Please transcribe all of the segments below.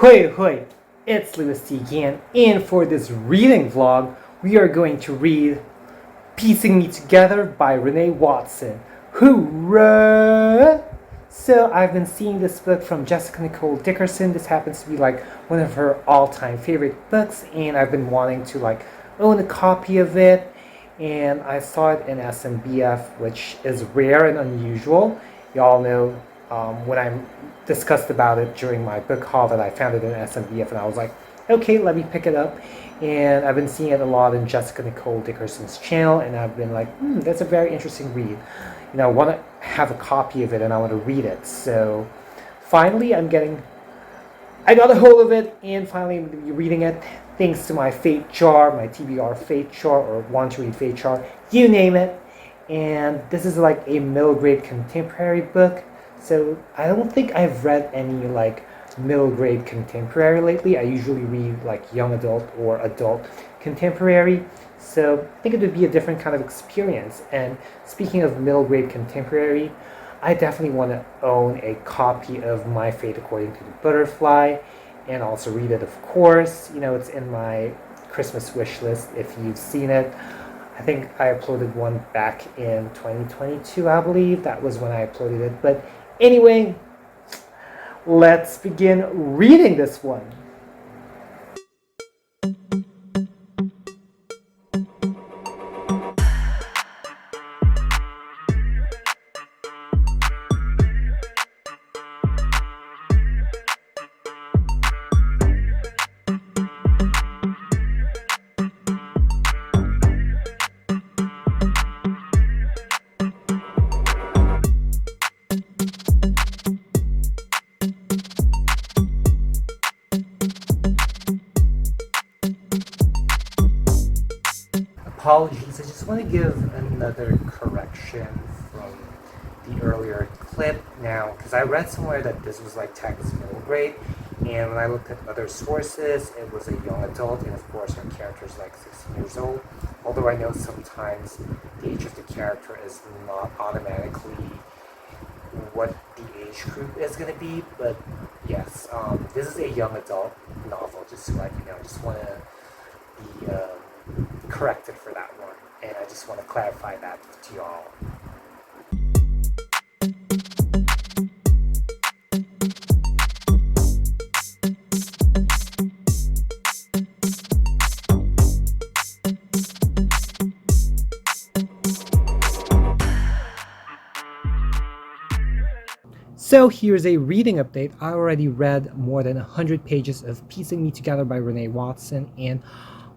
Hoi, it's louisity again, and for this reading vlog, we are going to read Piecing Me Together by Renee Watson. Hoorah! So I've been seeing this book from Jessica Nicole Dickerson. This happens to be like one of her all-time favorite books, and I've been wanting to like own a copy of it, and I saw it in SMBF, which is rare and unusual. Y'all know when I discussed about it during my book haul that I found it in SMBF, and I was like, okay, let me pick it up. And I've been seeing it a lot in Jessica Nicole Dickerson's channel, and I've been like, that's a very interesting read. You know, I want to have a copy of it, and I want to read it. So finally, I got a hold of it, and finally I'm going to be reading it thanks to my Fate jar, my TBR Fate jar, or Want to Read Fate jar, you name it. And this is like a middle grade contemporary book. So I don't think I've read any like middle grade contemporary lately. I usually read like young adult or adult contemporary. So I think it would be a different kind of experience. And speaking of middle grade contemporary, I definitely want to own a copy of My Fate According to the Butterfly and also read it, of course. You know, it's in my Christmas wish list if you've seen it. I think I uploaded one back in 2022, I believe. That was when I uploaded it. But anyway, let's begin reading this one. Apologies, I just want to give another correction from the earlier clip now, because I read somewhere that this was like tagged as middle grade, and when I looked at other sources, it was a young adult, and of course our character is like 16 years old, although I know sometimes the age of the character is not automatically what the age group is going to be, but yes, this is a young adult novel, just so like, you know, I just want to be corrected for that one, and I just want to clarify that to y'all. So here's a reading update. I already read more than 100 pages of Piecing Me Together by Renee Watson, and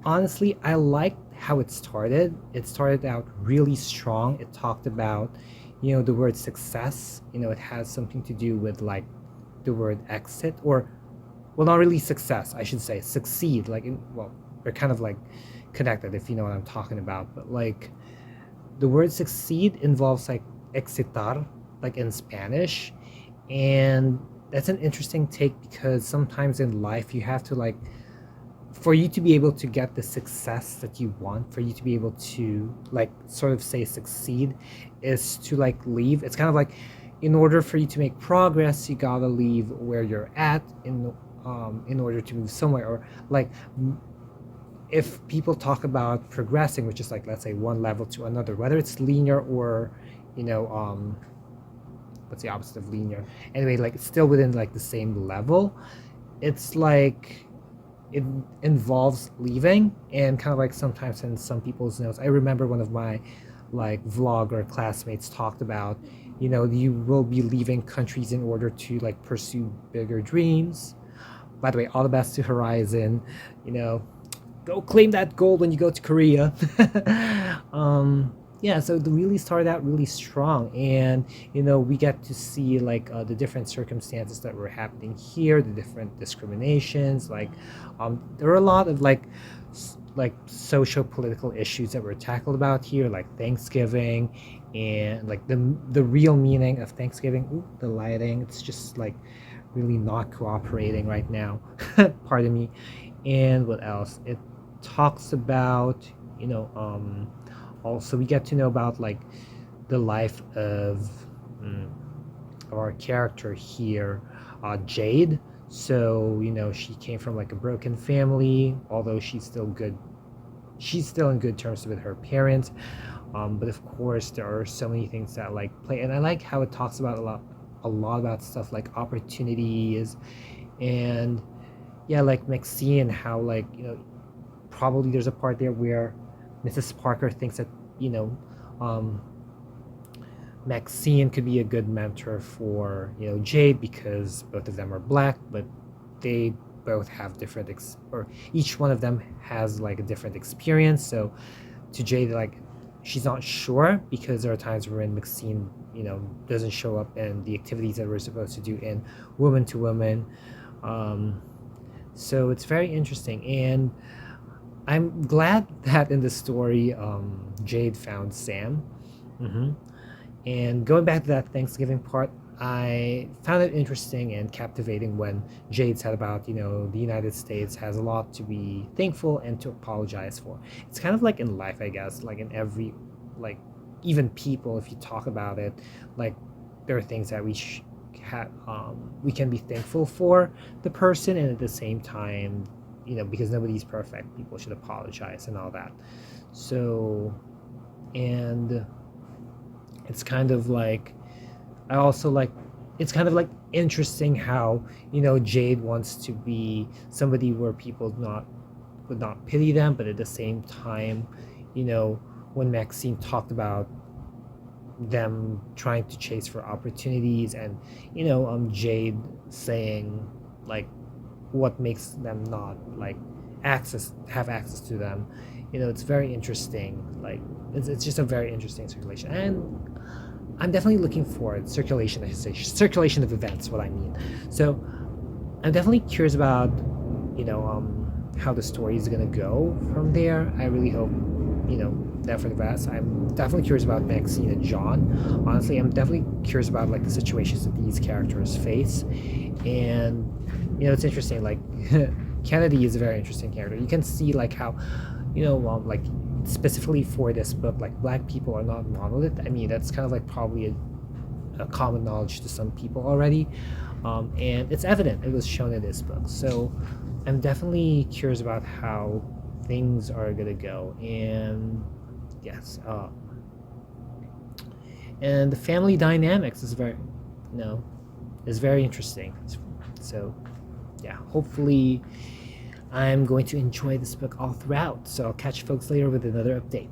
honestly, I liked how it started. It started out really strong. It talked about, you know, the word success. You know, it has something to do with like the word exit, or, well, not really success, I should say succeed. Like, well, they're kind of like connected, if you know what I'm talking about. But like, the word succeed involves like exitar, like in Spanish, and that's an interesting take because sometimes in life you have to like, for you to be able to get the success that you want, for you to be able to like sort of say succeed, is to like leave. It's kind of like, in order for you to make progress, you gotta leave where you're at in order to move somewhere. Or like, if people talk about progressing, which is like, let's say one level to another, whether it's linear or, you know, what's the opposite of linear? Anyway, like it's still within like the same level. It's like, it involves leaving, and kind of like sometimes in some people's notes, I remember one of my like vlogger classmates talked about, you know, you will be leaving countries in order to like pursue bigger dreams. By the way, all the best to Horizon. You know, go claim that gold when you go to Korea. Yeah, so it really started out really strong, and you know, we get to see like the different circumstances that were happening here, the different discriminations. Like, there were a lot of like social political issues that were tackled about here, like Thanksgiving, and like the real meaning of Thanksgiving. Ooh, the lighting, it's just like really not cooperating right now. Pardon me. And what else? It talks about, you know, also we get to know about like the life of our character here, Jade. So, she came from like a broken family, although she's still in good terms with her parents. But of course, there are so many things that like play, and I like how it talks about a lot about stuff like opportunities, and yeah, like Maxine, how like probably there's a part there where Mrs. Parker thinks that you know um, Maxine could be a good mentor for Jade because both of them are black, but they both have different or each one of them has like a different experience. So to Jade, like she's not sure because there are times when Maxine doesn't show up in the activities that we're supposed to do in Woman to Woman. Um, so it's very interesting, and I'm glad that in the story, Jade found Sam. hmm And going back to that Thanksgiving part, I found it interesting and captivating when Jade said about, the United States has a lot to be thankful and to apologize for. It's kind of like in life, I guess, like in every, like, even people, if you talk about it, like, there are things that we can be thankful for the person, and at the same time, because nobody's perfect, people should apologize and all that. So, and it's kind of like I also like it's kind of like interesting how Jade wants to be somebody where people not would not pity them, but at the same time, you know when Maxine talked about them trying to chase for opportunities, and Jade saying like what makes them not like have access to them. It's very interesting. Like it's just a very interesting circulation, and I'm definitely looking forward circulation. I should say circulation of events. What I mean. So I'm definitely curious about how the story is gonna go from there. I really hope that for the best. I'm definitely curious about Maxine and John. Honestly, I'm definitely curious about like the situations that these characters face, and it's interesting. Like Kennedy is a very interesting character. You can see like how like specifically for this book, like black people are not monolith. I mean, that's kind of like probably a common knowledge to some people already, and it's evident. It was shown in this book, so I'm definitely curious about how things are gonna go. And yes, and the family dynamics is very interesting. So yeah, hopefully I'm going to enjoy this book all throughout. So I'll catch you folks later with another update.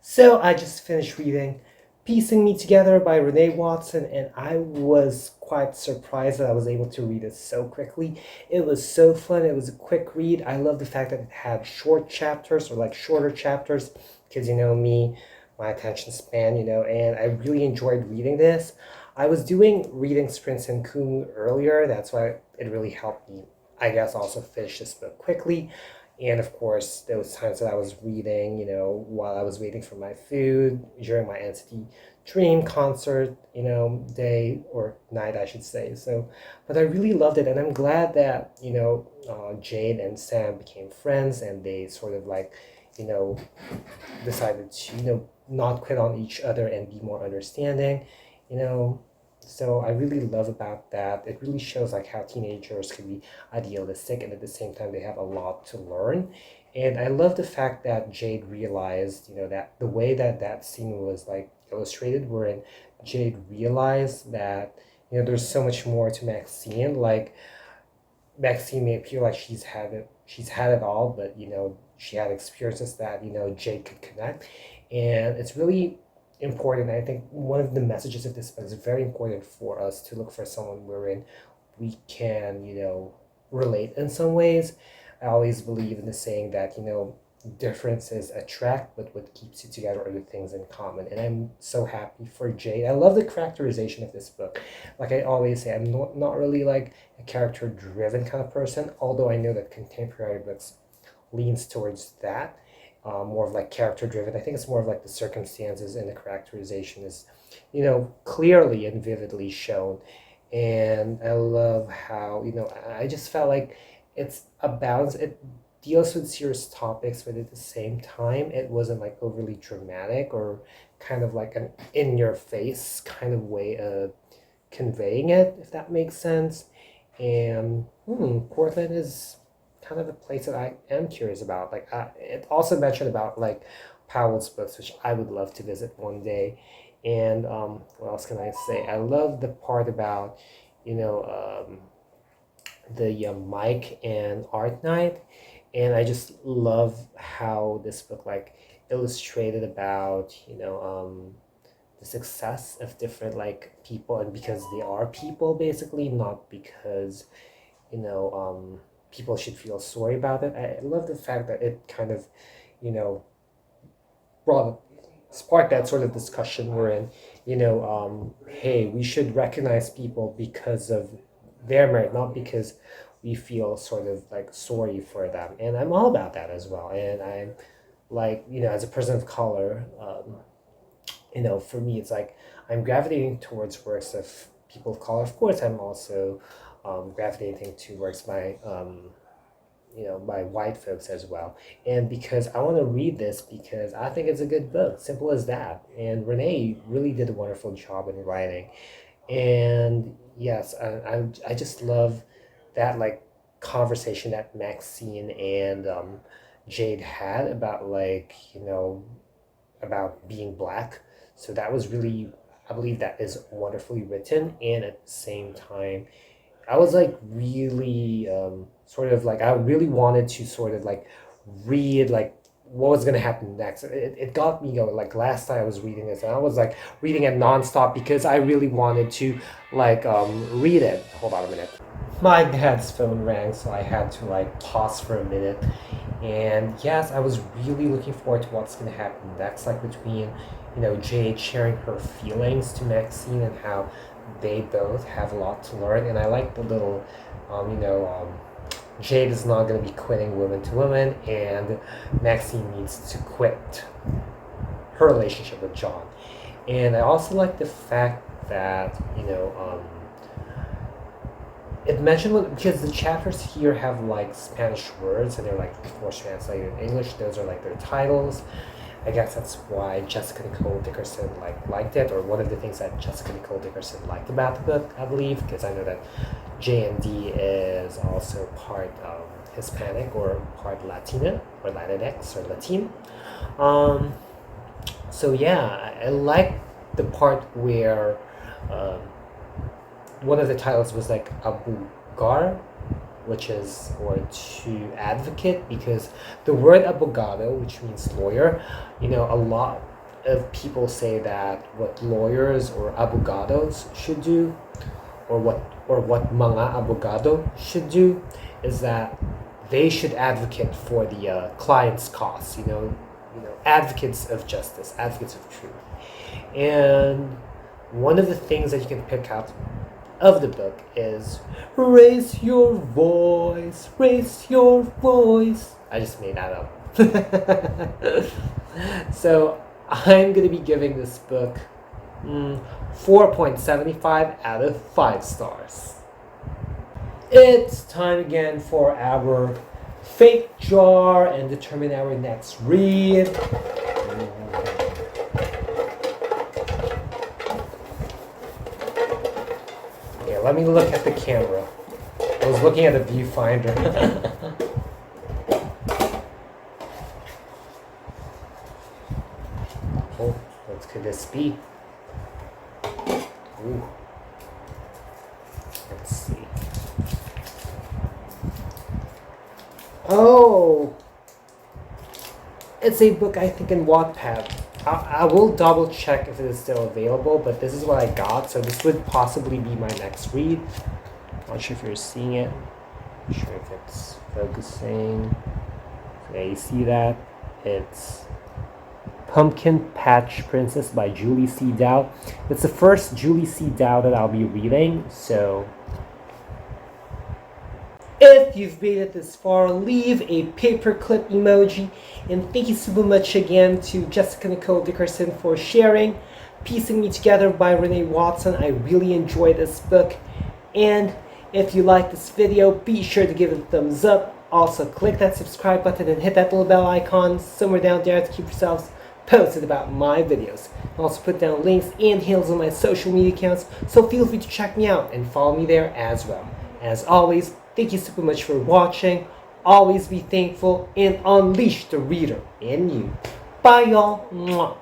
So I just finished reading Piecing Me Together by Renee Watson, and I was quite surprised that I was able to read it so quickly. It was so fun. It was a quick read. I love the fact that it had short chapters, or like shorter chapters, because me, my attention span, and I really enjoyed reading this. I was doing reading sprints in Kumu earlier. That's why it really helped me, I guess, also finish this book quickly. And of course, there was times that I was reading, while I was waiting for my food during my NCT Dream concert, day or night, I should say. So, but I really loved it, and I'm glad that Jade and Sam became friends, and they sort of like, you know, decided to not quit on each other and be more understanding, you know. So I really love about that. It really shows like how teenagers can be idealistic and at the same time they have a lot to learn. And I love the fact that Jade realized, that the way that that scene was like illustrated, wherein Jade realized that there's so much more to Maxine. Like Maxine may appear like she's had it all, but she had experiences that Jade could connect, and it's really important. I think one of the messages of this book is very important for us to look for someone wherein we can relate in some ways. I always believe in the saying that differences attract, but what keeps you together are the things in common. And I'm so happy for Jade. I love the characterization of this book. Like I always say, I'm not really like a character driven kind of person, although I know that contemporary books leans towards that, more of like character driven. I think it's more of like the circumstances and the characterization is clearly and vividly shown. And I love how I just felt like it's a balance. It deals with serious topics, but at the same time it wasn't like overly dramatic or kind of like an in your face kind of way of conveying it, if that makes sense. And Portland is kind of a place that I am curious about. Like it also mentioned about like Powell's books, which I would love to visit one day. And what else can I say? I love the part about, you know, the Mike and art night, and I just love how this book like illustrated about, the success of different like people, and because they are people basically, not because, you know people should feel sorry about it. I love the fact that it kind of, you know brought sparked that sort of discussion we're in. Hey, we should recognize people because of their merit, not because we feel sort of like sorry for them. And I'm all about that as well. And I'm like, as a person of color, for me, it's like I'm gravitating towards works of people of color. Of course, I'm also gravitating to works by by white folks as well. And because I want to read this because I think it's a good book, simple as that. And Renee really did a wonderful job in writing. And yes, I just love that like conversation that Maxine and Jade had about like, about being black. So that was really, I believe that is wonderfully written. And at the same time, I was like really sort of like, I really wanted to sort of like read like what was going to happen next. It got me going. Like last time I was reading this, and I was like reading it nonstop because I really wanted to like read it. Hold on a minute. My dad's phone rang, so I had to like pause for a minute. And yes, I was really looking forward to what's going to happen next, like between, Jade sharing her feelings to Maxine and how they both have a lot to learn. And I like the little, Jade is not going to be quitting Women to Women, and Maxine needs to quit her relationship with John. And I also like the fact that, it mentioned, because the chapters here have like Spanish words and they're like forced translated in English. Those are like their titles. I guess that's why Jessica Nicole Dickerson liked it, or one of the things that Jessica Nicole Dickerson liked about the book, I believe, because I know that J&D is also part Hispanic or part Latina or Latinx or Latin. So yeah, I like the part where one of the titles was like abogar, which is, or to advocate, because the word abogado, which means lawyer, a lot of people say that what lawyers or abogados should do, or what mga abogado should do, is that they should advocate for the client's cause. Advocates of justice, advocates of truth. And one of the things that you can pick out of the book is raise your voice, raise your voice. I just made that up. So I'm going to be giving this book 4.75 out of 5 stars. It's time again for our fake jar and determine our next read. Let me look at the camera. I was looking at the viewfinder. Oh, what could this be? Ooh. Let's see. Oh! It's a book, I think, in Wattpad. I will double check if it is still available, but this is what I got, so this would possibly be my next read. Not sure if you're seeing it. Not sure if it's focusing. Yeah, you see that? It's Pumpkin Patch Princess by Julie C. Dow. It's the first Julie C. Dow that I'll be reading, so if you've made it this far, leave a paperclip emoji. And thank you so much again to Jessica Nicole Dickerson for sharing Piecing Me Together by Renee Watson. I really enjoyed this book. And if you like this video, be sure to give it a thumbs up. Also, click that subscribe button and hit that little bell icon somewhere down there to keep yourselves posted about my videos. I'll also put down links and handles on my social media accounts, so feel free to check me out and follow me there as well. As always, thank you super much for watching. Always be thankful and unleash the reader in you. Bye, y'all. Mwah.